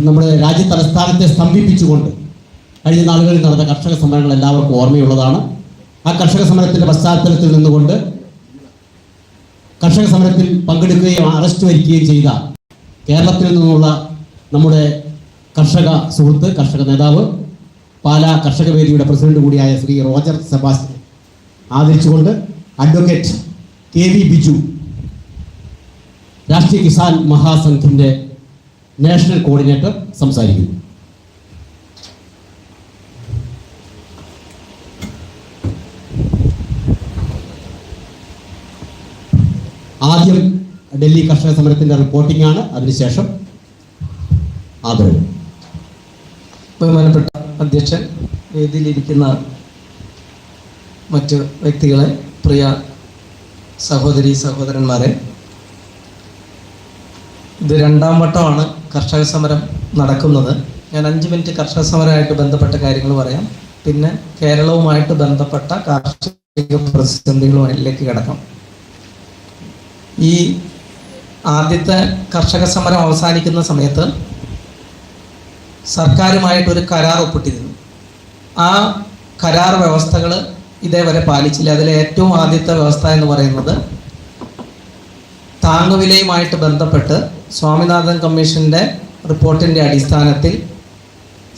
നമ്മുടെ രാജ്യ തലസ്ഥാനത്തെ സ്തംഭിപ്പിച്ചുകൊണ്ട് കഴിഞ്ഞ നാളുകളിൽ നടന്ന കർഷക സമരങ്ങൾ എല്ലാവർക്കും ഓർമ്മയുള്ളതാണ്. ആ കർഷക സമരത്തിൻ്റെ പശ്ചാത്തലത്തിൽ നിന്നുകൊണ്ട് കർഷക സമരത്തിൽ പങ്കെടുക്കുകയും അറസ്റ്റ് വരിക്കുകയും ചെയ്ത കേരളത്തിൽ നിന്നുള്ള നമ്മുടെ കർഷക സുഹൃത്ത്, കർഷക നേതാവ്, പാലാ കർഷക വേദിയുടെ പ്രസിഡന്റ് കൂടിയായ ശ്രീ റോജർ സെബാസ്റ്റ്യൻ ആദരിച്ചുകൊണ്ട് അഡ്വക്കേറ്റ് KV ബിജു, രാഷ്ട്രീയ കിസാൻ മഹാസംഘിൻ്റെ നാഷണൽ കോർഡിനേറ്റർ സംസാരിക്കുന്നു. ആദ്യം ഡൽഹി കർഷക സമരത്തിൻ്റെ റിപ്പോർട്ടിംഗ് ആണ്, അതിനുശേഷം ആദരവ്. ബഹുമാനപ്പെട്ട അധ്യക്ഷൻ, വേദിയിലിരിക്കുന്ന മറ്റ് വ്യക്തികളെ, പ്രിയ സഹോദരി സഹോദരന്മാരെ, ഇത് രണ്ടാം വട്ടമാണ് കർഷക സമരം നടക്കുന്നത്. ഞാൻ 5 മിനിറ്റ് കർഷക സമരമായിട്ട് ബന്ധപ്പെട്ട കാര്യങ്ങൾ പറയാം, പിന്നെ കേരളവുമായിട്ട് ബന്ധപ്പെട്ട കാർഷിക പ്രതിസന്ധികളുമായിലേക്ക് കിടക്കാം. ഈ ആദ്യത്തെ കർഷക സമരം അവസാനിക്കുന്ന സമയത്ത് സർക്കാരുമായിട്ടൊരു കരാർ ഒപ്പിട്ടിരുന്നു. ആ കരാർ വ്യവസ്ഥകൾ ഇതേവരെ പാലിച്ചില്ല. അതിലെ ഏറ്റവും ആദ്യത്തെ വ്യവസ്ഥ എന്ന് പറയുന്നത് താങ്ങുവിലയുമായിട്ട് ബന്ധപ്പെട്ട് സ്വാമിനാഥൻ കമ്മീഷൻ്റെ റിപ്പോർട്ടിൻ്റെ അടിസ്ഥാനത്തിൽ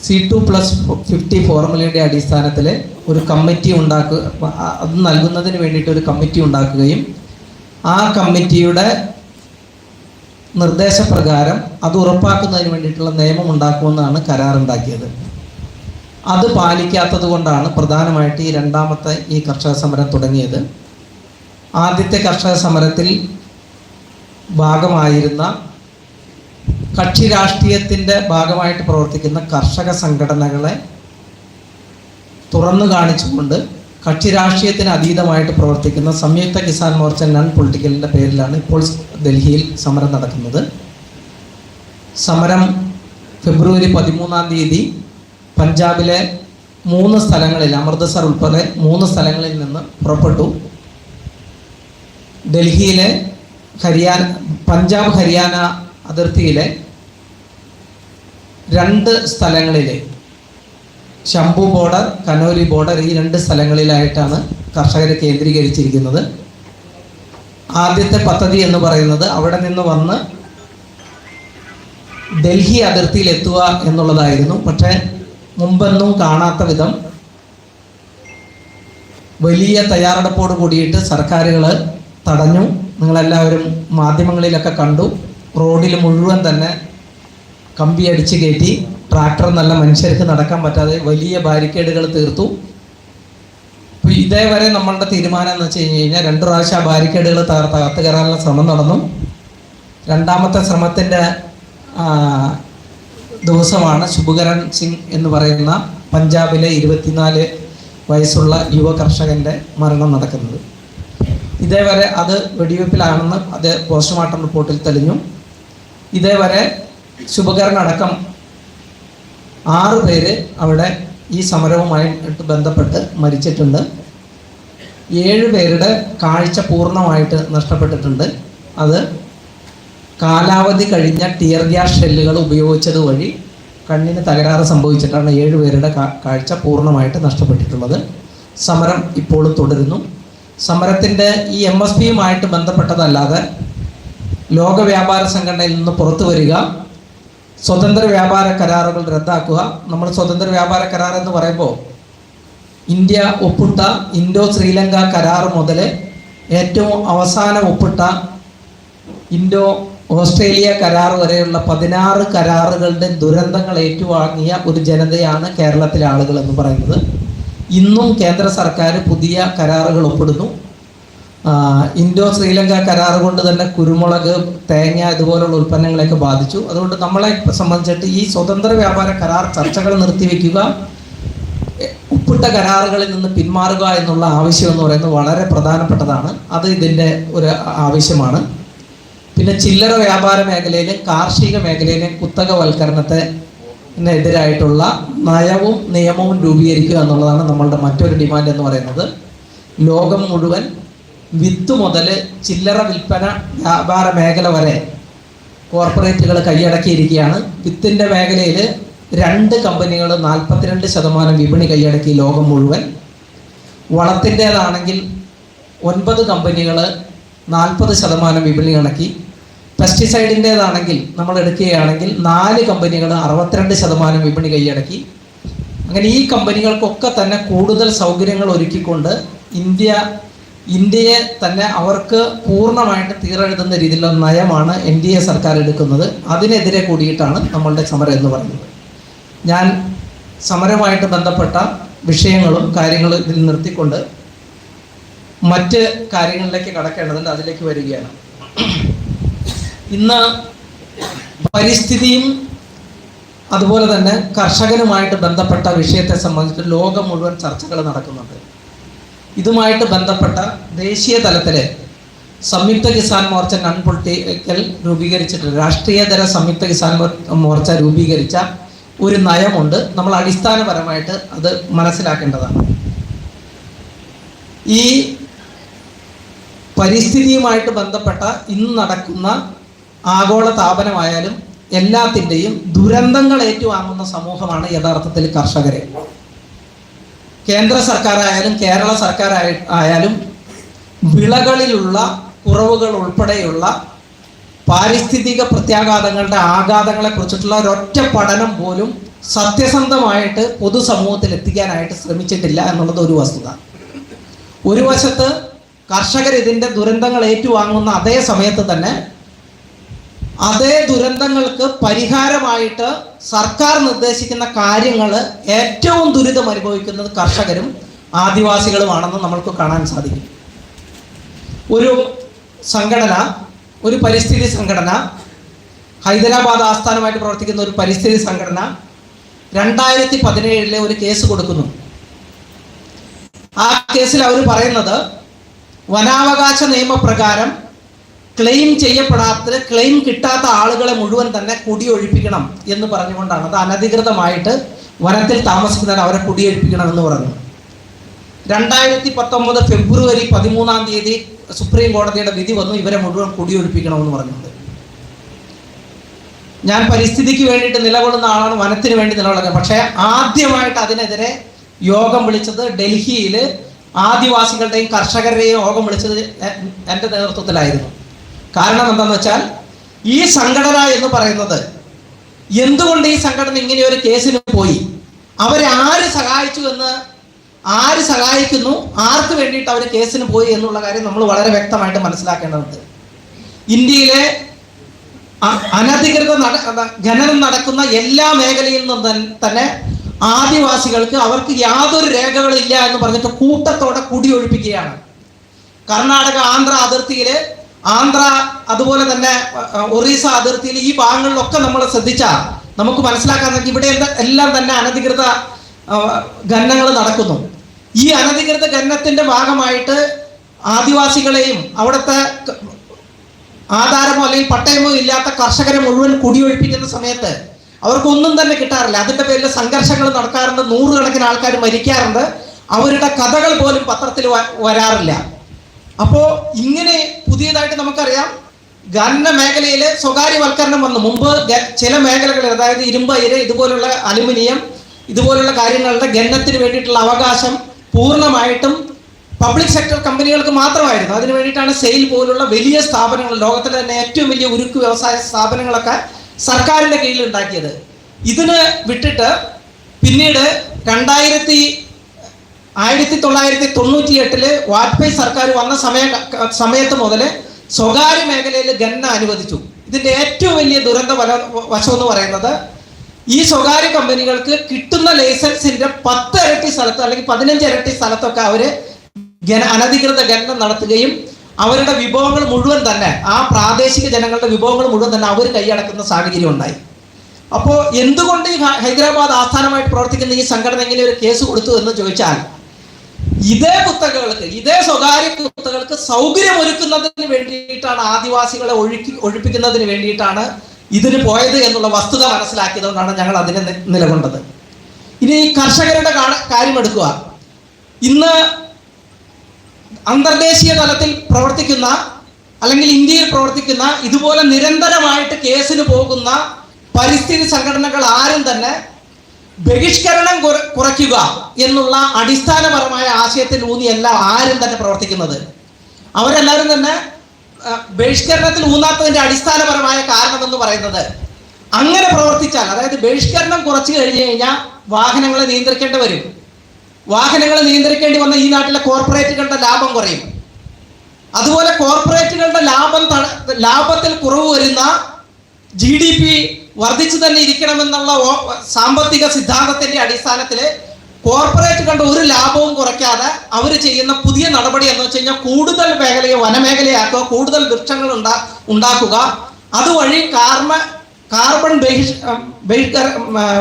C2+50 ഫോർമുലയുടെ അടിസ്ഥാനത്തിൽ ഒരു കമ്മിറ്റി അത് നൽകുന്നതിന് വേണ്ടിയിട്ട് ഒരു കമ്മിറ്റി ഉണ്ടാക്കുകയും ആ കമ്മിറ്റിയുടെ നിർദ്ദേശപ്രകാരം അത് ഉറപ്പാക്കുന്നതിന് വേണ്ടിയിട്ടുള്ള നിയമം ഉണ്ടാക്കുമെന്നാണ് കരാറുണ്ടാക്കിയത്. അത് പാലിക്കാത്തത് കൊണ്ടാണ് പ്രധാനമായിട്ട് ഈ രണ്ടാമത്തെ ഈ കർഷക സമരം തുടങ്ങിയത്. ആദ്യത്തെ കർഷക സമരത്തിൽ ഭാഗമായിരുന്ന കക്ഷി രാഷ്ട്രീയത്തിൻ്റെ ഭാഗമായിട്ട് പ്രവർത്തിക്കുന്ന കർഷക സംഘടനകളെ തുറന്നു കാണിച്ചുകൊണ്ട് കക്ഷി രാഷ്ട്രീയത്തിന് അതീതമായിട്ട് പ്രവർത്തിക്കുന്ന സംയുക്ത കിസാൻ മോർച്ച നോൺ പൊളിറ്റിക്കലിൻ്റെ പേരിലാണ് ഇപ്പോൾ ഡൽഹിയിൽ സമരം നടക്കുന്നത്. സമരം ഫെബ്രുവരി 13-ാം തീയതി പഞ്ചാബിലെ 3 സ്ഥലങ്ങളിൽ, അമൃത്സർ ഉൾപ്പെടെ 3 സ്ഥലങ്ങളിൽ നിന്ന് പുറപ്പെട്ടു. ഡൽഹിയിലെ പഞ്ചാബ് ഹരിയാന അതിർത്തിയിലെ 2 സ്ഥലങ്ങളിലെ ശംഭു ബോർഡർ, കനോലി ബോർഡർ, ഈ 2 സ്ഥലങ്ങളിലായിട്ടാണ് കർഷകരെ കേന്ദ്രീകരിച്ചിരിക്കുന്നത്. ആദ്യത്തെ പദ്ധതി എന്ന് പറയുന്നത് അവിടെ നിന്ന് വന്ന് ഡൽഹി അതിർത്തിയിൽ എത്തുക എന്നുള്ളതായിരുന്നു. പക്ഷേ മുമ്പൊന്നും കാണാത്ത വിധം വലിയ തയ്യാറെടുപ്പോട് കൂടിയിട്ട് സർക്കാരുകൾ തടഞ്ഞു. നിങ്ങളെല്ലാവരും മാധ്യമങ്ങളിലൊക്കെ കണ്ടു. റോഡിൽ മുഴുവൻ തന്നെ കമ്പി അടിച്ച് കയറ്റി, ട്രാക്ടർ നല്ല മനുഷ്യർക്ക് നടക്കാൻ പറ്റാതെ വലിയ ബാരിക്കേഡുകൾ തീർത്തു. അപ്പോൾ ഇതേവരെ നമ്മളുടെ തീരുമാനം എന്ന് വെച്ച് കഴിഞ്ഞാൽ 2 പ്രാവശ്യം ആ ബാരിക്കേഡുകൾ തകർത്ത് കയറാനുള്ള ശ്രമം നടന്നു. രണ്ടാമത്തെ ശ്രമത്തിൻ്റെ ദിവസമാണ് ശുഭകരൺ സിംഗ് എന്ന് പറയുന്ന പഞ്ചാബിലെ 24 വയസ്സുള്ള യുവ കർഷകൻ്റെ മരണം നടക്കുന്നത്. ഇതേവരെ അത് വെടിവെപ്പിലാണെന്ന് അത് പോസ്റ്റ്മോർട്ടം റിപ്പോർട്ടിൽ തെളിഞ്ഞു. ഇതേവരെ ശുഭകരൺ അടക്കം 6 പേര് അവിടെ ഈ സമരവുമായിട്ട് ബന്ധപ്പെട്ട് മരിച്ചിട്ടുണ്ട്. 7 പേരുടെ കാഴ്ച പൂർണ്ണമായിട്ട് നഷ്ടപ്പെട്ടിട്ടുണ്ട്. അത് കാലാവധി കഴിഞ്ഞ ടിയർ ഗ്യാസ് ഷെല്ലുകൾ ഉപയോഗിച്ചത് വഴി കണ്ണിന് തകരാറ് സംഭവിച്ചിട്ടാണ് 7 പേരുടെ കാഴ്ച പൂർണ്ണമായിട്ട് നഷ്ടപ്പെട്ടിട്ടുള്ളത്. സമരം ഇപ്പോഴും തുടരുന്നു. സമരത്തിൻ്റെ ഈ MSPയുമായിട്ട് ബന്ധപ്പെട്ടതല്ലാതെ ലോക വ്യാപാര സംഘടനയിൽ നിന്ന് പുറത്തു വരിക, സ്വതന്ത്ര വ്യാപാര കരാറുകൾ റദ്ദാക്കുക. നമ്മൾ സ്വതന്ത്ര വ്യാപാര കരാർ എന്ന് പറയുമ്പോൾ ഇന്ത്യ ഒപ്പിട്ട ഇൻഡോ ശ്രീലങ്ക കരാർ മുതൽ ഏറ്റവും അവസാനം ഒപ്പിട്ട ഇൻഡോ ഓസ്ട്രേലിയ കരാർ വരെയുള്ള 16 കരാറുകളുടെ ദുരന്തങ്ങൾ ഏറ്റുവാങ്ങിയ ഒരു ജനതയാണ് കേരളത്തിലെ ആളുകൾ എന്ന് പറയുന്നത്. ഇന്നും കേന്ദ്ര സർക്കാർ പുതിയ കരാറുകൾ ഒപ്പിടുന്നു. ഇൻഡോ ശ്രീലങ്ക കരാർ കൊണ്ട് തന്നെ കുരുമുളക്, തേങ്ങ ഇതുപോലുള്ള ഉൽപ്പന്നങ്ങളെയൊക്കെ ബാധിച്ചു. അതുകൊണ്ട് നമ്മളെ സംബന്ധിച്ചിട്ട് ഈ സ്വതന്ത്ര വ്യാപാര കരാർ ചർച്ചകൾ നിർത്തിവെക്കുക, ഒപ്പിട്ട കരാറുകളിൽ നിന്ന് പിന്മാറുക എന്നുള്ള ആവശ്യം എന്ന് പറയുന്നത് വളരെ പ്രധാനപ്പെട്ടതാണ്. അത് ഇതിൻ്റെ ഒരു ആവശ്യമാണ്. പിന്നെ ചില്ലറ വ്യാപാര മേഖലയിലും കാർഷിക മേഖലയിലും കുത്തകവൽക്കരണത്തിനെതിരായിട്ടുള്ള നയവും നിയമവും രൂപീകരിക്കുക എന്നുള്ളതാണ് നമ്മളുടെ മറ്റൊരു ഡിമാൻഡ് എന്ന് പറയുന്നത്. ലോകം മുഴുവൻ വിത്ത് മുതൽ ചില്ലറ വിൽപ്പന വ്യാപാര മേഖല വരെ കോർപ്പറേറ്റുകൾ കൈയടക്കിയിരിക്കുകയാണ്. വിത്തിൻ്റെ മേഖലയിൽ 2 കമ്പനികൾ 42% വിപണി കൈയടക്കി ലോകം മുഴുവൻ. വളത്തിൻ്റേതാണെങ്കിൽ 9 കമ്പനികൾ 40% വിപണി കണക്കി. പെസ്റ്റിസൈഡിൻ്റേതാണെങ്കിൽ നമ്മൾ എടുക്കുകയാണെങ്കിൽ 4 കമ്പനികൾ 62% വിപണി കൈയടക്കി. അങ്ങനെ ഈ കമ്പനികൾക്കൊക്കെ തന്നെ കൂടുതൽ സൗകര്യങ്ങൾ ഒരുക്കിക്കൊണ്ട് ഇന്ത്യയെ തന്നെ അവർക്ക് പൂർണ്ണമായിട്ട് തീരെഴുതുന്ന രീതിയിലുള്ള നയമാണ് NDA സർക്കാർ എടുക്കുന്നത്. അതിനെതിരെ കൂടിയിട്ടാണ് നമ്മളുടെ സമരം എന്ന് പറയുന്നത്. ഞാൻ സമരമായിട്ട് ബന്ധപ്പെട്ട വിഷയങ്ങളും കാര്യങ്ങളും ഇതിൽ നിർത്തിക്കൊണ്ട് മറ്റ് കാര്യങ്ങളിലേക്ക് കടക്കേണ്ടതുണ്ട്. അതിലേക്ക് വരികയാണ്. ഇന്ന് പരിസ്ഥിതിയും അതുപോലെ തന്നെ കർഷകനുമായിട്ട് ബന്ധപ്പെട്ട വിഷയത്തെ സംബന്ധിച്ച് ലോകം മുഴുവൻ ചർച്ചകൾ നടക്കുന്നുണ്ട്. ഇതുമായിട്ട് ബന്ധപ്പെട്ട ദേശീയ തലത്തിൽ സംയുക്ത കിസാൻ മോർച്ച നോൺ പൊളിറ്റിക്കൽ രൂപീകരിച്ചിട്ടുണ്ട്. രാഷ്ട്രീയതര സംയുക്ത കിസാൻ മോർച്ച രൂപീകരിച്ച ഒരു നയമുണ്ട്. നമ്മൾ അടിസ്ഥാനപരമായിട്ട് അത് മനസ്സിലാക്കേണ്ടതാണ്. ഈ പരിസ്ഥിതിയുമായിട്ട് ബന്ധപ്പെട്ട ഇന്ന് നടക്കുന്ന ആഗോള താപനമായാലും എല്ലാത്തിൻ്റെയും ദുരന്തങ്ങൾ ഏറ്റുവാങ്ങുന്ന സമൂഹമാണ് യഥാർത്ഥത്തിൽ കർഷകരെ. കേന്ദ്ര സർക്കാരായാലും കേരള സർക്കാർ ആയാലും വിളകളിലുള്ള കുറവുകൾ ഉൾപ്പെടെയുള്ള പാരിസ്ഥിതിക പ്രത്യാഘാതങ്ങളുടെ ആഘാതങ്ങളെ കുറിച്ചിട്ടുള്ള ഒരൊറ്റ പഠനം പോലും സത്യസന്ധമായിട്ട് പൊതുസമൂഹത്തിൽ എത്തിക്കാനായിട്ട് ശ്രമിച്ചിട്ടില്ല എന്നുള്ളത് ഒരു വസ്തുത. ഒരു വശത്ത് കർഷകർ ഇതിൻ്റെ ദുരന്തങ്ങൾ ഏറ്റുവാങ്ങുന്ന അതേ സമയത്ത് തന്നെ അതേ ദുരന്തങ്ങൾക്ക് പരിഹാരമായിട്ട് സർക്കാർ നിർദ്ദേശിക്കുന്ന കാര്യങ്ങൾ ഏറ്റവും ദുരിതം അനുഭവിക്കുന്നത് കർഷകരും ആദിവാസികളുമാണെന്ന് നമ്മൾക്ക് കാണാൻ സാധിക്കും. ഒരു സംഘടന, ഒരു പരിസ്ഥിതി സംഘടന, ഹൈദരാബാദ് ആസ്ഥാനമായിട്ട് പ്രവർത്തിക്കുന്ന ഒരു പരിസ്ഥിതി സംഘടന 2017 ഒരു കേസ് കൊടുക്കുന്നു. ആ കേസിൽ അവർ പറയുന്നത് വനാവകാശ നിയമപ്രകാരം ക്ലെയിം കിട്ടാത്ത ആളുകളെ മുഴുവൻ തന്നെ കുടിയൊഴിപ്പിക്കണം എന്ന് പറഞ്ഞുകൊണ്ടാണ്. അത് അനധികൃതമായിട്ട് വനത്തിൽ താമസിക്കുന്നവർ അവരെ കുടിയൊഴിപ്പിക്കണമെന്ന് പറഞ്ഞു. 2019 ഫെബ്രുവരി 13 സുപ്രീം കോടതിയുടെ വിധി വന്നു, ഇവരെ മുഴുവൻ കുടിയൊഴിപ്പിക്കണമെന്ന് പറഞ്ഞത്. ഞാൻ പരിസ്ഥിതിക്ക് വേണ്ടിയിട്ട് നിലകൊള്ളുന്ന ആളാണ്, വനത്തിന് വേണ്ടി നിലകൊള്ളുക. പക്ഷേ ആദ്യമായിട്ട് അതിനെതിരെ യോഗം വിളിച്ചത് ഡൽഹിയിൽ ആദിവാസികളുടെയും കർഷകരുടെയും യോഗം വിളിച്ചത് എൻ്റെ നേതൃത്വത്തിലായിരുന്നു. കാരണം എന്താണെന്ന് വെച്ചാൽ ഈ സംഘടന എന്ന് പറയുന്നത് എന്തുകൊണ്ട് ഈ സംഘടന ഇങ്ങനെ ഒരു കേസിന് പോയി, അവരെ ആര് സഹായിച്ചു എന്ന്, ആര് സഹായിക്കുന്നു, ആർക്ക് വേണ്ടിയിട്ട് അവർ കേസിന് പോയി എന്നുള്ള കാര്യം നമ്മൾ വളരെ വ്യക്തമായിട്ട് മനസ്സിലാക്കേണ്ടതുണ്ട്. ഇന്ത്യയിലെ അനധികൃത ഖനനം നടക്കുന്ന എല്ലാ മേഖലയിൽ നിന്നും തന്നെ ആദിവാസികൾക്ക് അവർക്ക് യാതൊരു രേഖകളില്ല എന്ന് പറഞ്ഞിട്ട് കൂട്ടത്തോടെ കുടിയൊഴിപ്പിക്കുകയാണ്. കർണാടക ആന്ധ്ര അതിർത്തിയിൽ, അതുപോലെ തന്നെ ഒറീസ അതിർത്തിയിൽ ഈ ഭാഗങ്ങളിലൊക്കെ നമ്മൾ ശ്രദ്ധിച്ചാൽ നമുക്ക് മനസ്സിലാക്കാൻ ഇവിടെ എല്ലാം തന്നെ അനധികൃത ഖനനങ്ങൾ നടക്കുന്നു. ഈ അനധികൃത ഖനനത്തിന്റെ ഭാഗമായിട്ട് ആദിവാസികളെയും അവിടുത്തെ ആധാരമോ അല്ലെങ്കിൽ പട്ടയമോ ഇല്ലാത്ത കർഷകരെ മുഴുവൻ കുടിയൊഴിപ്പിക്കുന്ന സമയത്ത് അവർക്കൊന്നും തന്നെ കിട്ടാറില്ല. അതിന്റെ പേരിൽ സംഘർഷങ്ങൾ നടക്കാറുണ്ട്, 100 കണക്കിന് ആൾക്കാർ മരിക്കാറുണ്ട്, അവരുടെ കഥകൾ പോലും പത്രത്തിൽ വരാറില്ല. അപ്പോൾ ഇങ്ങനെ പുതിയതായിട്ട് നമുക്കറിയാം ഖനന മേഖലയിൽ സ്വകാര്യവൽക്കരണം വന്നു. മുമ്പ് ചില മേഖലകളിൽ, അതായത് ഇരുമ്പ്, അയിര്, ഇതുപോലുള്ള അലുമിനിയം, ഇതുപോലുള്ള കാര്യങ്ങളുടെ ഖനനത്തിന് വേണ്ടിയിട്ടുള്ള അവകാശം പൂർണ്ണമായിട്ടും പബ്ലിക് സെക്ടർ കമ്പനികൾക്ക് മാത്രമായിരുന്നു. അതിന് വേണ്ടിയിട്ടാണ് സെയിൽ പോലുള്ള വലിയ സ്ഥാപനങ്ങൾ, ലോകത്തിലെ തന്നെ ഏറ്റവും വലിയ ഉരുക്ക് വ്യവസായ സ്ഥാപനങ്ങളൊക്കെ സർക്കാരിൻ്റെ കീഴിൽ ഉണ്ടാക്കിയത്. ഇതിന് വിട്ടിട്ട് പിന്നീട് 1998 വാജ്പേയി സർക്കാർ വന്ന സമയത്ത് മുതൽ സ്വകാര്യ മേഖലയിൽ ഖനനം അനുവദിച്ചു. ഇതിൻ്റെ ഏറ്റവും വലിയ ദുരന്ത വശം എന്ന് പറയുന്നത് ഈ സ്വകാര്യ കമ്പനികൾക്ക് കിട്ടുന്ന ലൈസൻസിന്റെ 10 ഇരട്ടി സ്ഥലത്ത് അല്ലെങ്കിൽ 15 ഇരട്ടി സ്ഥലത്തൊക്കെ അവർ അനധികൃത ഖനനം നടത്തുകയും അവരുടെ വിഭവങ്ങൾ മുഴുവൻ തന്നെ, ആ പ്രാദേശിക ജനങ്ങളുടെ വിഭവങ്ങൾ മുഴുവൻ തന്നെ അവർ കൈയടക്കുന്ന സാഹചര്യം ഉണ്ടായി. അപ്പോൾ എന്തുകൊണ്ട് ഈ ഹൈദരാബാദ് ആസ്ഥാനമായിട്ട് പ്രവർത്തിക്കുന്ന ഈ സംഘടന ഇങ്ങനെ ഒരു കേസ് കൊടുത്തു എന്ന് ചോദിച്ചാൽ, ഇതേ കുത്തകകൾക്ക്, ഇതേ സ്വകാര്യ കുത്തകൾക്ക് സൗകര്യം ഒരുക്കുന്നതിന് വേണ്ടിയിട്ടാണ്, ആദിവാസികളെ ഒഴിപ്പിക്കുന്നതിന് വേണ്ടിയിട്ടാണ് ഇതിന് പോയത് എന്നുള്ള വസ്തുത മനസ്സിലാക്കിയതുകൊണ്ടാണ് ഞങ്ങൾ അതിനെ നിലകൊണ്ടത്. ഇനി കർഷകരുടെ കാര്യം എടുക്കുക. ഇന്ന് അന്തർദേശീയ തലത്തിൽ പ്രവർത്തിക്കുന്ന അല്ലെങ്കിൽ ഇന്ത്യയിൽ പ്രവർത്തിക്കുന്ന ഇതുപോലെ നിരന്തരമായിട്ട് കേസിന് പോകുന്ന പരിസ്ഥിതി സംഘടനകൾ ആരും തന്നെ ബഹിഷ്കരണം കുറയ്ക്കുക എന്നുള്ള അടിസ്ഥാനപരമായ ആശയത്തിൽ ഊന്നിയല്ല ആരും തന്നെ പ്രവർത്തിക്കുന്നത്. അവരെല്ലാവരും തന്നെ ബഹിഷ്കരണത്തിൽ ഊന്നാത്തതിന്റെ അടിസ്ഥാനപരമായ കാരണം എന്ന് പറയുന്നത്, അങ്ങനെ പ്രവർത്തിച്ചാൽ, അതായത് ബഹിഷ്കരണം കുറച്ചു കഴിഞ്ഞു കഴിഞ്ഞാൽ വാഹനങ്ങളെ നിയന്ത്രിക്കേണ്ടി വരും. വാഹനങ്ങളെ നിയന്ത്രിക്കേണ്ടി വന്ന ഈ നാട്ടിലെ കോർപ്പറേറ്റുകളുടെ ലാഭം കുറയും. അതുപോലെ കോർപ്പറേറ്റുകളുടെ ലാഭത്തിൽ കുറവ് വരുന്ന GDP വർദ്ധിച്ചു തന്നെ ഇരിക്കണമെന്നുള്ള സാമ്പത്തിക സിദ്ധാന്തത്തിന്റെ അടിസ്ഥാനത്തിൽ കോർപ്പറേറ്റുകളുടെ ഒരു ലാഭവും കുറയ്ക്കാതെ അവർ ചെയ്യുന്ന പുതിയ നടപടി എന്ന് വെച്ച് കഴിഞ്ഞാൽ കൂടുതൽ മേഖലയെ വനമേഖലയാക്കുക, കൂടുതൽ വൃക്ഷങ്ങൾ ഉണ്ടാക്കുക, അതുവഴി കാർബൺ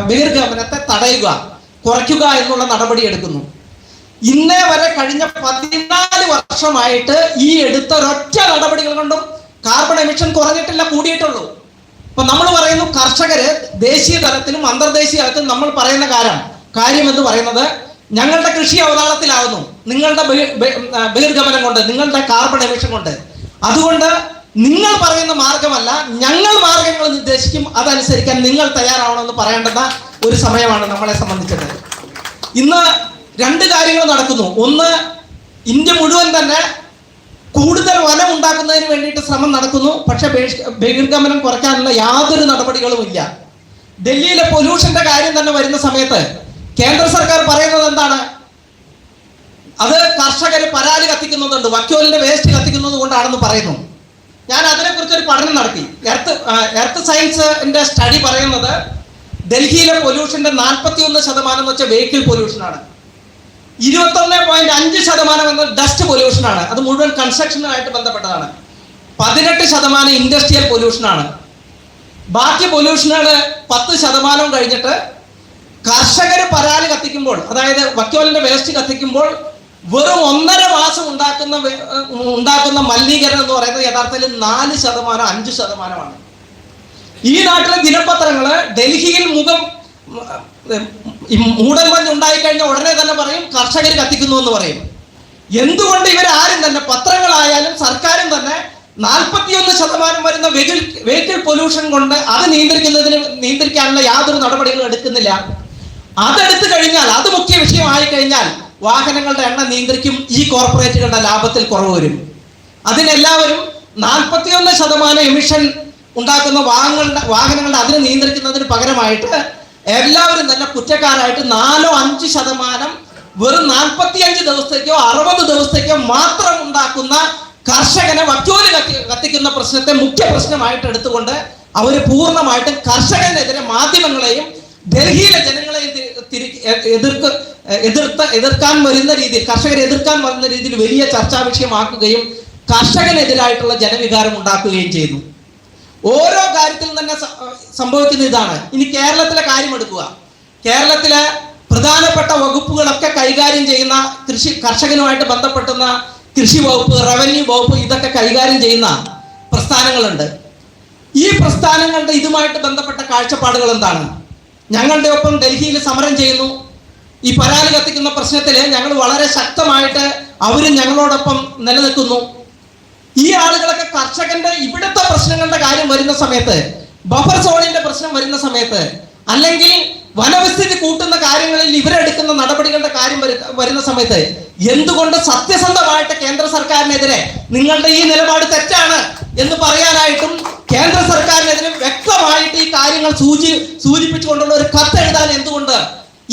ബഹിർഗമനത്തെ തടയുക, കുറയ്ക്കുക എന്നുള്ള നടപടി എടുക്കുന്നു. ഇന്നേ വരെ കഴിഞ്ഞ 14 വർഷമായിട്ട് ഈ എടുത്ത ഒരൊറ്റ നടപടികൾ കൊണ്ടും കാർബൺ എമിഷൻ കുറഞ്ഞിട്ടില്ല, കൂടിയിട്ടുള്ളൂ. ഇപ്പൊ നമ്മൾ പറയുന്നു കർഷകര് ദേശീയ തലത്തിലും അന്തർദേശീയ തലത്തിലും നമ്മൾ പറയുന്ന കാര്യം എന്ന് പറയുന്നത്, ഞങ്ങളുടെ കൃഷി അവതാളത്തിലാവുന്നു നിങ്ങളുടെ ബഹിർഗമനം കൊണ്ട്, നിങ്ങളുടെ കാർബൺ എമിഷൻ കൊണ്ട്. അതുകൊണ്ട് നിങ്ങൾ പറയുന്ന മാർഗമല്ല, ഞങ്ങൾ മാർഗങ്ങൾ നിർദ്ദേശിക്കും, അതനുസരിക്കാൻ നിങ്ങൾ തയ്യാറാവണമെന്ന് പറയേണ്ടുന്ന ഒരു സമയമാണ് നമ്മളെ സംബന്ധിച്ചത്. ഇന്ന് 2 കാര്യങ്ങൾ നടക്കുന്നു. ഒന്ന്, ഇന്ത്യ മുഴുവൻ തന്നെ കൂടുതൽ വനം ഉണ്ടാക്കുന്നതിന് വേണ്ടിയിട്ട് ശ്രമം നടക്കുന്നു. പക്ഷെ ബഹിർഗമനം കുറയ്ക്കാനുള്ള യാതൊരു നടപടികളും ഇല്ല. ഡൽഹിയിലെ പൊല്യൂഷന്റെ കാര്യം തന്നെ വരുന്ന സമയത്ത് കേന്ദ്ര സർക്കാർ പറയുന്നത് എന്താണ്? അത് കർഷകർ പരാതി കത്തിക്കുന്നുണ്ട്, വൈക്കോലിന്റെ വേസ്റ്റ് കത്തിക്കുന്നത് കൊണ്ടാണെന്ന് പറയുന്നു. ഞാൻ അതിനെക്കുറിച്ച് ഒരു പഠനം നടത്തി. എർത്ത് സയൻസിന്റെ സ്റ്റഡി പറയുന്നത് ഡൽഹിയിലെ പൊല്യൂഷന്റെ 41% എന്ന് വെച്ചാൽ വെഹിക്കിൾ പൊല്യൂഷനാണ്. 21.5% എന്നത് ഡസ്റ്റ് പൊല്യൂഷനാണ്. അത് മുഴുവൻ കൺസ്ട്രക്ഷനുമായിട്ട് ബന്ധപ്പെട്ടതാണ്. 18% ഇൻഡസ്ട്രിയൽ പൊല്യൂഷനാണ്. ബാക്കി പൊല്യൂഷനുകൾ 10% കഴിഞ്ഞിട്ട് കർഷകർ പരാതി കത്തിക്കുമ്പോൾ, അതായത് വൈക്കോലിന്റെ വേസ്റ്റ് കത്തിക്കുമ്പോൾ വെറും 1.5 മാസം ഉണ്ടാക്കുന്ന മലിനീകരണം എന്ന് പറയുന്നത് യഥാർത്ഥത്തിൽ 4%, 5%. ഈ നാട്ടിലെ ദിനപത്രങ്ങള് ഡൽഹിയിൽ മൂടൽമഞ്ഞ് ഉണ്ടായിക്കഴിഞ്ഞാൽ ഉടനെ തന്നെ പറയും കർഷകർ കത്തിക്കുന്നു എന്ന് പറയും. എന്തുകൊണ്ട് ഇവരാരും തന്നെ, പത്രങ്ങളായാലും സർക്കാരും തന്നെ 41% വരുന്ന വെഹിക്കിൾ പൊല്യൂഷൻ കൊണ്ട് അത് നിയന്ത്രിക്കാനുള്ള യാതൊരു നടപടികളും എടുക്കുന്നില്ല. അതെടുത്തു കഴിഞ്ഞാൽ, അത് മുഖ്യ വിഷയമായി കഴിഞ്ഞാൽ വാഹനങ്ങളുടെ എണ്ണം നിയന്ത്രിക്കും, ഈ കോർപ്പറേറ്റുകളുടെ ലാഭത്തിൽ കുറവ് വരും. അതിനെല്ലാവരും 41% എമിഷൻ ഉണ്ടാക്കുന്ന വാഹനങ്ങളുടെ അതിനെ നിയന്ത്രിക്കുന്നതിന് പകരമായിട്ട് എല്ലാവരും തന്നെ കുറ്റക്കാരായിട്ട് 4-5% വെറും 45 ദിവസത്തേക്കോ 60 ദിവസത്തേക്കോ മാത്രം ഉണ്ടാക്കുന്ന കർഷകനെ വൈക്കോല് കത്തിക്കുന്ന പ്രശ്നത്തെ മുഖ്യ പ്രശ്നമായിട്ട് എടുത്തുകൊണ്ട് അവർ പൂർണ്ണമായിട്ടും കർഷകനെതിരെ മാധ്യമങ്ങളെയും ഡൽഹിയിലെ ജനങ്ങളെയും എതിർക്കാൻ വരുന്ന രീതിയിൽ, കർഷകരെ എതിർക്കാൻ വരുന്ന രീതിയിൽ വലിയ ചർച്ചാ വിഷയമാക്കുകയും കർഷകനെതിരായിട്ടുള്ള ജനവികാരം ഉണ്ടാക്കുകയും ചെയ്തു. ഓരോ കാര്യത്തിലും തന്നെ സംഭവിക്കുന്ന ഇതാണ്. ഇനി കേരളത്തിലെ കാര്യം എടുക്കുക. കേരളത്തിലെ പ്രധാനപ്പെട്ട വകുപ്പുകളൊക്കെ കൈകാര്യം ചെയ്യുന്ന കർഷകനുമായിട്ട് ബന്ധപ്പെട്ടുന്ന കൃഷി വകുപ്പ്, റവന്യൂ വകുപ്പ്, ഇതൊക്കെ കൈകാര്യം ചെയ്യുന്ന പ്രസ്ഥാനങ്ങളുണ്ട്. ഈ പ്രസ്ഥാനങ്ങളുടെ ഇതുമായിട്ട് ബന്ധപ്പെട്ട കാഴ്ചപ്പാടുകൾ എന്താണ്? ഞങ്ങളുടെ ഒപ്പം ഡൽഹിയിൽ സമരം ചെയ്യുന്നു. ഈ പരാതി കത്തിക്കുന്ന പ്രശ്നത്തിൽ ഞങ്ങൾ വളരെ ശക്തമായിട്ട് അവരും ഞങ്ങളോടൊപ്പം നിലനിൽക്കുന്നു. ഈ ആളുകളൊക്കെ കർഷകന്റെ ഇവിടുത്തെ പ്രശ്നങ്ങളുടെ കാര്യം വരുന്ന സമയത്ത്, ബഫർ സോണിന്റെ പ്രശ്നം വരുന്ന സമയത്ത്, അല്ലെങ്കിൽ വനവിസ്ഥിതി കൂട്ടുന്ന കാര്യങ്ങളിൽ ഇവരെടുക്കുന്ന നടപടികളുടെ കാര്യം വരുന്ന സമയത്ത് എന്തുകൊണ്ട് സത്യസന്ധമായിട്ട് കേന്ദ്ര സർക്കാരിനെതിരെ നിങ്ങളുടെ ഈ നിലപാട് തെറ്റാണ് എന്ന് പറയാനായിട്ടും കേന്ദ്ര സർക്കാരിനെതിരെ വ്യക്തമായിട്ട് ഈ കാര്യങ്ങൾ സൂചിപ്പിച്ചുകൊണ്ടുള്ള ഒരു കത്ത് എഴുതാൻ എന്തുകൊണ്ട്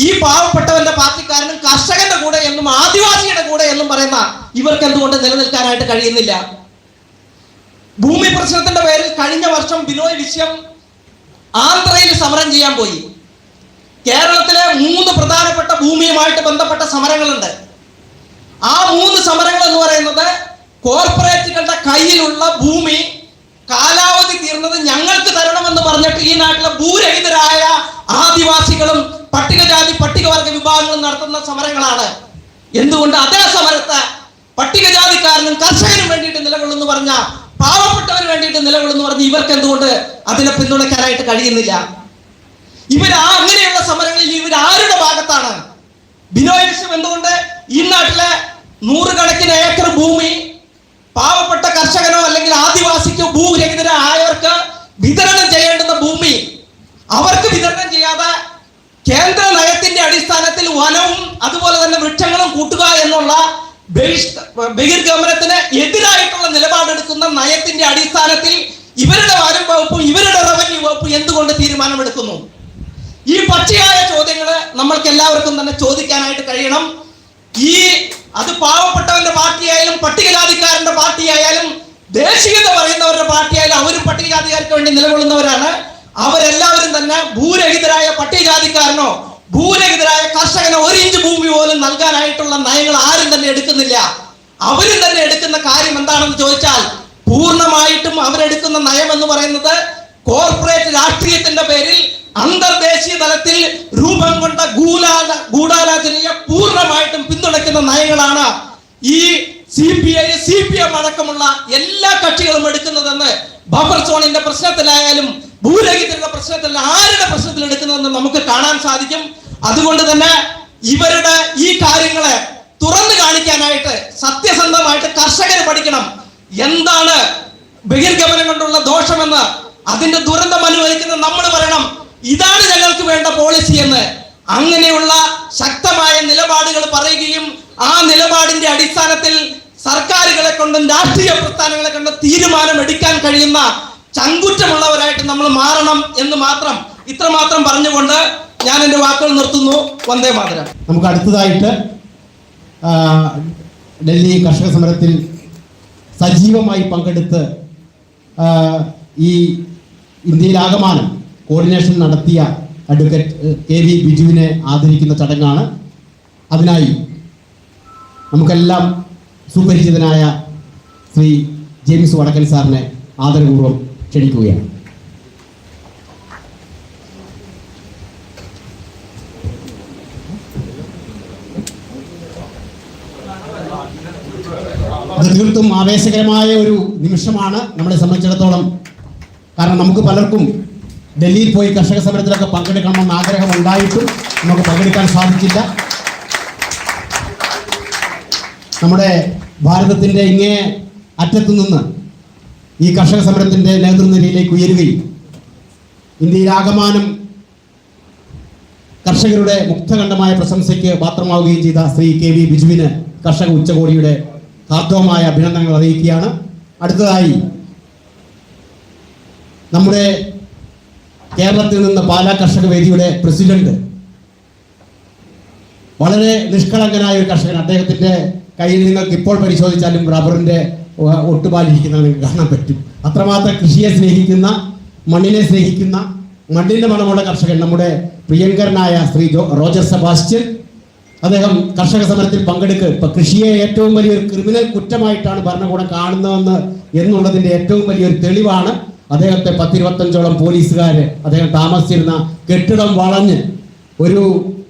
ഈ പാവപ്പെട്ടവന്റെ പാർട്ടിക്കാരനും കർഷകന്റെ കൂടെ എന്നും ആദിവാസിയുടെ കൂടെ എന്നും പറയുന്ന ഇവർക്ക് എന്തുകൊണ്ട് നിലനിൽക്കാനായിട്ട് കഴിയുന്നില്ല? ഭൂമി പ്രശ്നത്തിന്റെ പേരിൽ കഴിഞ്ഞ വർഷം ബിനോയ് വിശ്വം ആന്ധ്രയിൽ സമരം ചെയ്യാൻ പോയി. കേരളത്തിലെ 3 പ്രധാനപ്പെട്ട ഭൂമിയുമായിട്ട് ബന്ധപ്പെട്ട സമരങ്ങളുണ്ട്. ആ 3 സമരങ്ങൾ എന്ന് പറയുന്നത് കോർപ്പറേറ്റുകളുടെ കയ്യിലുള്ള ഭൂമി കാലാവധി തീർന്നത് ഞങ്ങൾക്ക് തരണമെന്ന് പറഞ്ഞിട്ട് ഈ നാട്ടിലെ ഭൂരഹിതരായ ആദിവാസികളും പട്ടികജാതി പട്ടികവർഗ വിഭാഗങ്ങളും നടത്തുന്ന സമരങ്ങളാണ്. എന്തുകൊണ്ട് അതേ സമരത്തെ പട്ടികജാതിക്കാരനും കർഷകനും വേണ്ടിയിട്ട് നിലകൊള്ളുന്നു പറഞ്ഞ, പാവപ്പെട്ടവന് വേണ്ടിയിട്ട് നിലകൊള്ളുന്നു പറഞ്ഞ് ഇവർക്ക് എന്തുകൊണ്ട് അതിനെ പിന്തുണയ്ക്കാനായിട്ട് കഴിയുന്നില്ല? അങ്ങനെയുള്ള സമരങ്ങളിൽ ഇവരാരുടെ ഭാഗത്താണ്? ബിനോയ് വിശ്വം എന്തുകൊണ്ട് ഈ നാട്ടിലെ 100 കണക്കിന് ഏക്കർ ഭൂമി പാവപ്പെട്ട കർഷകനോ അല്ലെങ്കിൽ ആദിവാസിക്കോ ഭൂരഹിതരായവർക്ക് വിതരണം ചെയ്യേണ്ടുന്ന ഭൂമി അവർക്ക് വിതരണം ചെയ്യാതെ കേന്ദ്ര നയത്തിന്റെ അടിസ്ഥാനത്തിൽ വനവും അതുപോലെ തന്നെ വൃക്ഷങ്ങളും കൂട്ടുക എന്നുള്ള ബഹിർഗമനത്തിന് എതിരായിട്ടുള്ള നിലപാടെടുക്കുന്ന നയത്തിന്റെ അടിസ്ഥാനത്തിൽ ഇവരുടെ വനം വകുപ്പും ഇവരുടെ റവന്യൂ വകുപ്പും എന്തുകൊണ്ട് തീരുമാനമെടുക്കുന്നു? ഈ പച്ചയായ ചോദ്യങ്ങൾ നമ്മൾക്ക് എല്ലാവർക്കും തന്നെ ചോദിക്കാനായിട്ട് കഴിയണം. അത് പാവപ്പെട്ടവന്റെ പാർട്ടിയായാലും പട്ടികജാതിക്കാരന്റെ പാർട്ടിയായാലും ദേശീയത പറയുന്നവരുടെ പാർട്ടിയായാലും അവരും പട്ടികജാതിക്കാർക്ക് വേണ്ടി നിലകൊള്ളുന്നവരാണ്. അവരെല്ലാവരും തന്നെ ഭൂരഹിതരായ പട്ടികജാതിക്കാരനോ ഭൂരഹിതരായ കർഷകനോ 1 ഇഞ്ച് ഭൂമി പോലും നൽകാനായിട്ടുള്ള നയങ്ങൾ ആരും തന്നെ എടുക്കുന്നില്ല. അവരും തന്നെ എടുക്കുന്ന കാര്യം എന്താണെന്ന് ചോദിച്ചാൽ പൂർണ്ണമായിട്ടും അവരെടുക്കുന്ന നയം എന്ന് പറയുന്നത് കോർപ്പറേറ്റ് രാഷ്ട്രീയത്തിന്റെ പേരിൽ അന്തർദേശീയ തലത്തിൽ രൂപം കൊണ്ട ഗൂഢാലോചനയെ പൂർണ്ണമായിട്ടും പിന്തുണയ്ക്കുന്ന നയങ്ങളാണ് ഈ CPI, CPM അടക്കമുള്ള എല്ലാ കക്ഷികളും എടുക്കുന്നതെന്ന് ബഫർ സോണിന്റെ പ്രശ്നത്തിലായാലും ഭൂരഹിതരുടെ പ്രശ്നത്തിൽ ആരുടെ പ്രശ്നത്തിൽ എടുക്കുന്നതെന്ന് നമുക്ക് കാണാൻ സാധിക്കും. അതുകൊണ്ട് തന്നെ ഇവരുടെ ഈ കാര്യങ്ങളെ തുറന്നു കാണിക്കാനായിട്ട് സത്യസന്ധമായിട്ട് കർഷകർ പഠിക്കണം. എന്താണ് ബഹിർഗമനം കൊണ്ടുള്ള ദോഷമെന്ന് അതിന്റെ ദുരന്തം അനുഭവിക്കുന്ന നമ്മൾ പറയണം. ഇതാണ് ഞങ്ങൾക്ക് വേണ്ട പോളിസി എന്ന്. അങ്ങനെയുള്ള ശക്തമായ നിലപാടുകൾ പറയുകയും ആ നിലപാടിന്റെ അടിസ്ഥാനത്തിൽ സർക്കാരുകളെ കൊണ്ടും രാഷ്ട്രീയ പ്രസ്ഥാനങ്ങളെ കൊണ്ടും തീരുമാനം എടുക്കാൻ കഴിയുന്ന ചങ്കുറ്റമുള്ളവരായിട്ട് നമ്മൾ മാറണം എന്ന് മാത്രം ഇത്രമാത്രം പറഞ്ഞുകൊണ്ട് ഞാൻ എൻ്റെ വാക്കുകൾ നിർത്തുന്നു. വന്ദേ മാതരം. നമുക്ക് അടുത്തതായിട്ട് ഡൽഹി കർഷക സമരത്തിൽ സജീവമായി പങ്കെടുത്ത് ഈ ഇന്ത്യയിലാകമാനം കോർഡിനേഷൻ നടത്തിയ അഡ്വക്കേറ്റ് KV ബിജുവിനെ ആദരിക്കുന്ന ചടങ്ങാണ്. അതിനായി നമുക്കെല്ലാം സുപരിചിതനായ ശ്രീ ജെയിംസ് വടക്കൻ സാറിനെ ആദരപൂർവ്വം ക്ഷണിക്കുകയാണ്. അത് തീർത്തും ആവേശകരമായ ഒരു നിമിഷമാണ് നമ്മളെ സംബന്ധിച്ചിടത്തോളം. കാരണം നമുക്ക് പലർക്കും ഡൽഹിയിൽ പോയി കർഷക സമരത്തിലൊക്കെ പങ്കെടുക്കണമെന്ന് ആഗ്രഹം ഉണ്ടായിട്ടും നമുക്ക് പങ്കെടുക്കാൻ സാധിച്ചില്ല. നമ്മുടെ ഭാരതത്തിൻ്റെ ഇങ്ങേ അറ്റത്തു നിന്ന് ഈ കർഷക സമരത്തിൻ്റെ നേതൃനിരയിലേക്ക് ഉയരുകയും ഇന്ത്യയിലാകമാനം കർഷകരുടെ മുക്തകണ്ഠമായ പ്രശംസയ്ക്ക് പാത്രമാവുകയും ചെയ്ത ശ്രീ KV ബിജുവിന് കർഷക ഉച്ചകോടിയുടെ ഹാർദവമായ അഭിനന്ദനങ്ങൾ അറിയിക്കുകയാണ്. അടുത്തതായി നമ്മുടെ കേരളത്തിൽ നിന്ന് പാലാ കർഷക വേദിയുടെ പ്രസിഡന്റ്, വളരെ നിഷ്കളങ്കനായ ഒരു കർഷകൻ. അദ്ദേഹത്തിൻ്റെ കയ്യിൽ നിങ്ങൾക്ക് ഇപ്പോൾ പരിശോധിച്ചാലും റബ്ബറിൻ്റെ ഒട്ടുപാലിരിക്കുന്നത് നിങ്ങൾക്ക് കാണാൻ പറ്റും. അത്രമാത്രം കൃഷിയെ സ്നേഹിക്കുന്ന, മണ്ണിനെ സ്നേഹിക്കുന്ന, മണ്ണിൻ്റെ മണമുള്ള കർഷകൻ നമ്മുടെ പ്രിയങ്കരനായ ശ്രീ റോജർ സെബാസ്റ്റ്യൻ. അദ്ദേഹം കർഷക സമരത്തിൽ പങ്കെടുക്കുക ഇപ്പം കൃഷിയെ ഏറ്റവും വലിയൊരു ക്രിമിനൽ കുറ്റമായിട്ടാണ് ഭരണകൂടം കാണുന്നതെന്ന് എന്നുള്ളതിൻ്റെ ഏറ്റവും വലിയൊരു തെളിവാണ്. അദ്ദേഹത്തെ 10-25ഓളം പോലീസുകാർ അദ്ദേഹം താമസിച്ചിരുന്ന കെട്ടിടം വളഞ്ഞ് ഒരു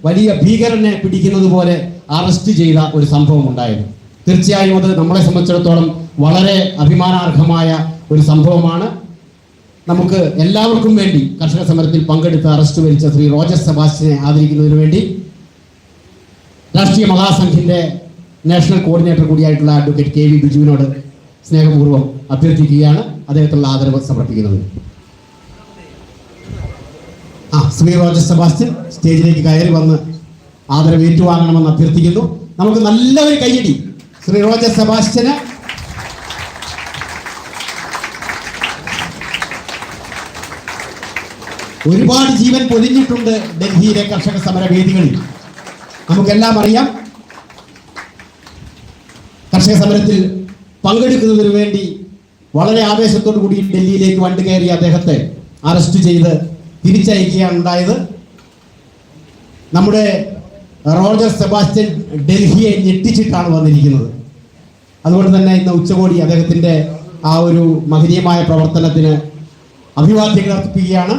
വലിയ ഭീകരനെ പിടിക്കുന്നത് പോലെ അറസ്റ്റ് ചെയ്ത ഒരു സംഭവം ഉണ്ടായിരുന്നു. തീർച്ചയായും അത് നമ്മളെ സംബന്ധിച്ചിടത്തോളം വളരെ അഭിമാനാർഹമായ ഒരു സംഭവമാണ്. നമുക്ക് എല്ലാവർക്കും വേണ്ടി കർഷക സമരത്തിൽ പങ്കെടുത്ത് അറസ്റ്റ് വരിച്ച ശ്രീ റോജർ സെബാസ്റ്റ്യനെ ആദരിക്കുന്നതിന് വേണ്ടി രാഷ്ട്രീയ മഹാസംഘിൻ്റെ നാഷണൽ കോർഡിനേറ്റർ കൂടിയായിട്ടുള്ള അഡ്വക്കേറ്റ് KV ബിജുവിനോട് സ്നേഹപൂർവ്വം അഭ്യർത്ഥിക്കുകയാണ് അദ്ദേഹത്തിനുള്ള ആദരവ് സമർപ്പിക്കുന്നത്. ശ്രീ റോജർ സെബാസ്റ്റ്യൻ സ്റ്റേജിലേക്ക് കയറി വന്ന് ആദരവ് ഏറ്റുവാങ്ങണമെന്ന് അഭ്യർത്ഥിക്കുന്നു. നമുക്ക് നല്ലൊരു കയ്യടി ശ്രീ റോജർ സെബാസ്റ്റ്യന്. ഒരുപാട് ജീവൻ പൊലിഞ്ഞിട്ടുണ്ട് ഡൽഹിയിലെ കർഷക സമര വേദികളിൽ. നമുക്കെല്ലാം അറിയാം, കർഷക സമരത്തിൽ പങ്കെടുക്കുന്നതിന് വേണ്ടി വളരെ ആവേശത്തോടു കൂടി ഡൽഹിയിലേക്ക് വണ്ടി കയറി അദ്ദേഹത്തെ അറസ്റ്റ് ചെയ്ത് തിരിച്ചയക്കുകയാണ് ഉണ്ടായത്. നമ്മുടെ റോജർ സെബാസ്റ്റ്യൻ ഡൽഹിയെ ഞെട്ടിച്ചിട്ടാണ് വന്നിരിക്കുന്നത്. അതുകൊണ്ട് തന്നെ ഇന്ന് ഉച്ചകോടി അദ്ദേഹത്തിൻ്റെ ആ ഒരു മഹനീയമായ പ്രവർത്തനത്തിന് അഭിവാദ്യങ്ങൾ അർപ്പിക്കുകയാണ്.